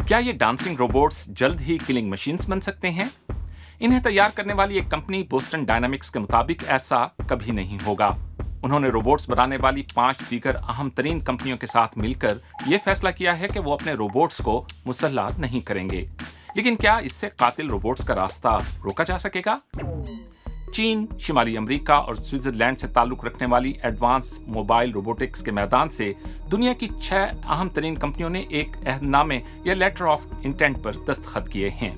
क्या ये dancing robots जल्द ही किलिंग मशीन्स बन सकते हैं? इन्हें तैयार करने वाली एक कंपनी बोस्टन डायनामिक्स के मुताबिक ऐसा कभी नहीं होगा। उन्होंने रोबोट्स बनाने वाली 5 दीगर अहम तरीन कंपनियों के साथ मिलकर यह फैसला किया है कि वो अपने रोबोट्स को मुसल्लह नहीं करेंगे। लेकिन क्या इससे कातिल रोबोट्स का रास्ता रोका जा सकेगा? चीन, शिमाली अमेरिका और स्विट्जरलैंड से ताल्लुक रखने वाली एडवांस मोबाइल रोबोटिक्स के मैदान से दुनिया की 6 अहम तरीन कंपनियों ने एक अहदनामे या लेटर ऑफ इंटेंट पर दस्तखत किए हैं।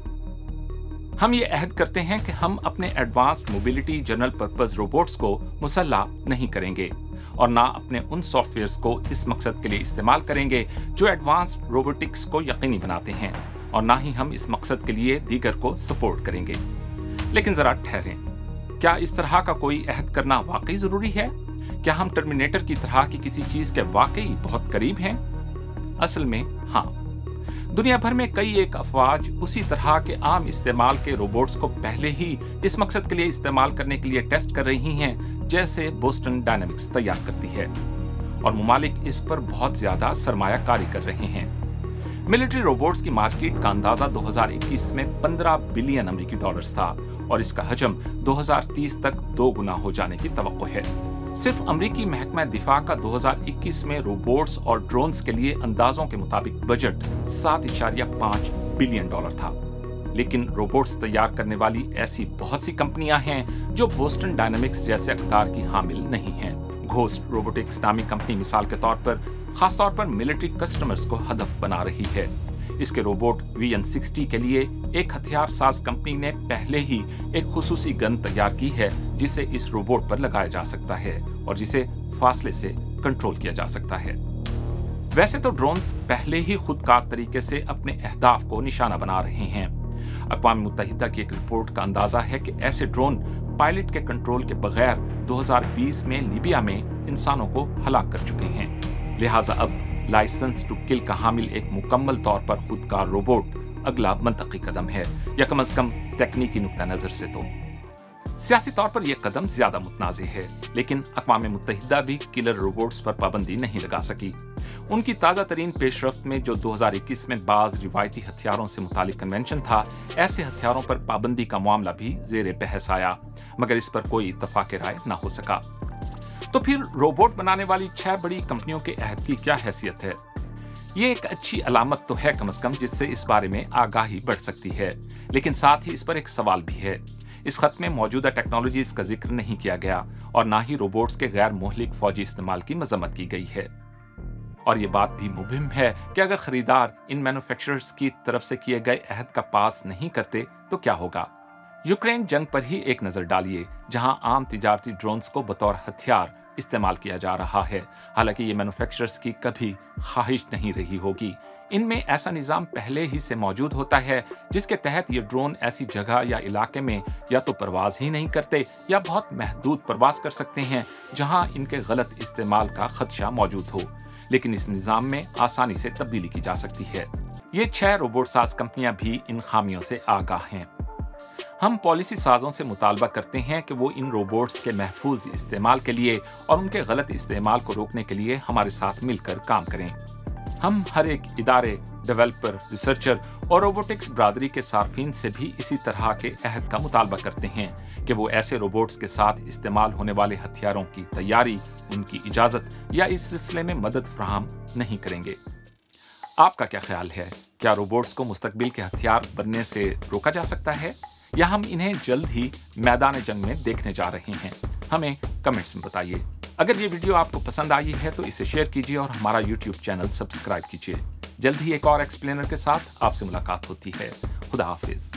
हम ये अहद करते हैं कि हम अपने advanced mobility general purpose robots को मुसल्लह नहीं करेंगे और ना अपने उन सॉफ्टवेयर्स को इस मकसद के लिए इस्तेमाल करेंगे जो एडवांस्ड रोबोटिक्स को यकीनी बनाते हैं, और ना ही हम इस मकसद के लिए दीगर को सपोर्ट करेंगे। लेकिन जरा ठहरें, क्या इस तरह का कोई अहद करना वाकई जरूरी है? क्या हम टर्मिनेटर की तरह की किसी चीज के वाकई बहुत करीब हैं? असल में हाँ। दुनिया भर में कई एक अफवाज उसी तरह के आम इस्तेमाल के रोबोट्स को पहले ही इस मकसद के लिए इस्तेमाल करने के लिए टेस्ट कर रही हैं, जैसे बोस्टन डायनामिक्स तैयार करती है, और मुमालिक इस पर बहुत ज्यादा सरमायाकारी कर रहे हैं। मिलिट्री रोबोट्स की मार्केट का अंदाजा 2021 में 15 बिलियन अमेरिकी डॉलर्स था और इसका हजम 2030 तक 2 गुना हो जाने की तवक्को है। सिर्फ अमेरिकी महकमा दिफा का 2021 में रोबोट्स और ड्रोन्स के लिए अंदाजों के मुताबिक बजट 7.5 बिलियन डॉलर था। लेकिन रोबोट्स तैयार करने वाली ऐसी बहुत सी कंपनियां हैं जो बोस्टन डायनामिक्स जैसे अख्तियार की हामिल नहीं हैं। घोस्ट रोबोटिक्स नामी कंपनी मिसाल के तौर पर खासतौर पर मिलिट्री कस्टमर्स को हदफ बना रही है। इसके रोबोट VN60 के लिए एक हथियार साज कंपनी ने पहले ही एक खुसूसी गन तैयार की है जिसे इस रोबोट पर लगाया जा सकता है और जिसे फासले से कंट्रोल किया जा सकता है। वैसे तो ड्रोन्स पहले ही खुदकार तरीके से अपने अहदाफ को निशाना बना रहे हैं। अक़वाम मुत्तहिदा की एक रिपोर्ट का अंदाजा है कि ऐसे ड्रोन पायलट के कंट्रोल के बगैर 2020 में लीबिया में इंसानों को हलाक कर चुके हैं। लिहाजा अब लाइसेंस टू किल का हामिल एक मुकम्मल तौर पर खुदकार रोबोट अगला मंतकी कदम है, या कम से कम तकनीकी नुक्ता नजर से तो। सियासी तौर पर यह कदम ज्यादा मुतनाज़े है, लेकिन अक़वाम मुत्तहिदा भी किलर रोबोट्स पर पाबंदी नहीं लगा सकी। उनकी ताज़ा तरीन पेशरफ्त में जो 2021 में बाज रिवायती हथियारों से मुतालिक कन्वेंशन था, ऐसे हथियारों पर पाबंदी का मामला भी ज़ेरे बहस आया, मगर इस पर कोई इत्तफाक राय न हो सका। तो फिर रोबोट बनाने वाली 6 बड़ी कंपनियों के अहद की क्या हैसियत है? ये एक अच्छी अलामत तो है कम से कम, जिससे इस बारे में आगाही बढ़ सकती है, लेकिन साथ ही इस पर एक सवाल भी है। इस खत में मौजूदा टेक्नोलॉजीज का जिक्र नहीं किया गया और ना ही रोबोट्स के गैर मोहलिक फौजी इस्तेमाल की मजम्मत की गई है। और ये बात भी मुहिम है कि अगर खरीदार इन मैन्युफैक्चरर्स की तरफ से किए गए अहद का पास नहीं करते तो क्या होगा? यूक्रेन जंग पर ही एक नजर डालिए, जहां आम तिजारती ड्रोन्स को बतौर हथियार इस्तेमाल किया जा रहा है। हालांकि ये मैन्युफैक्चरर्स की कभी ख्वाहिश नहीं रही होगी। इनमें ऐसा निज़ाम पहले ही से मौजूद होता है जिसके तहत ये ड्रोन ऐसी जगह या इलाके में या तो परवाज ही नहीं करते या बहुत महदूद परवाज कर सकते हैं जहां इनके गलत इस्तेमाल का खदशा मौजूद हो। लेकिन इस निज़ाम में आसानी से तब्दीली की जा सकती है। ये 6 रोबोट साज कंपनियां भी इन खामियों से आगाह हैं। हम पॉलिसी साजों से मुतालबा करते हैं कि वो इन रोबोट्स के महफूज इस्तेमाल के लिए और उनके गलत इस्तेमाल को रोकने के लिए हमारे साथ मिलकर काम करें। हम हर एक इदारे, डेवलपर, रिसर्चर और रोबोटिक्स बरादरी के सार्फिन से भी इसी तरह के अहद का मुतालबा करते हैं कि वो ऐसे रोबोट्स के साथ इस्तेमाल होने वाले हथियारों की तैयारी, उनकी इजाज़त या इस सिलसिले में मदद फराहम नहीं करेंगे। आपका क्या ख्याल है? क्या रोबोट्स को मुस्तकबिल के हथियार बनने से रोका जा सकता है, या हम इन्हें जल्द ही मैदान जंग में देखने जा रहे हैं? हमें कमेंट्स में बताइए। अगर ये वीडियो आपको पसंद आई है तो इसे शेयर कीजिए और हमारा YouTube चैनल सब्सक्राइब कीजिए। जल्द ही एक और एक्सप्लेनर के साथ आपसे मुलाकात होती है। खुदा हाफिज।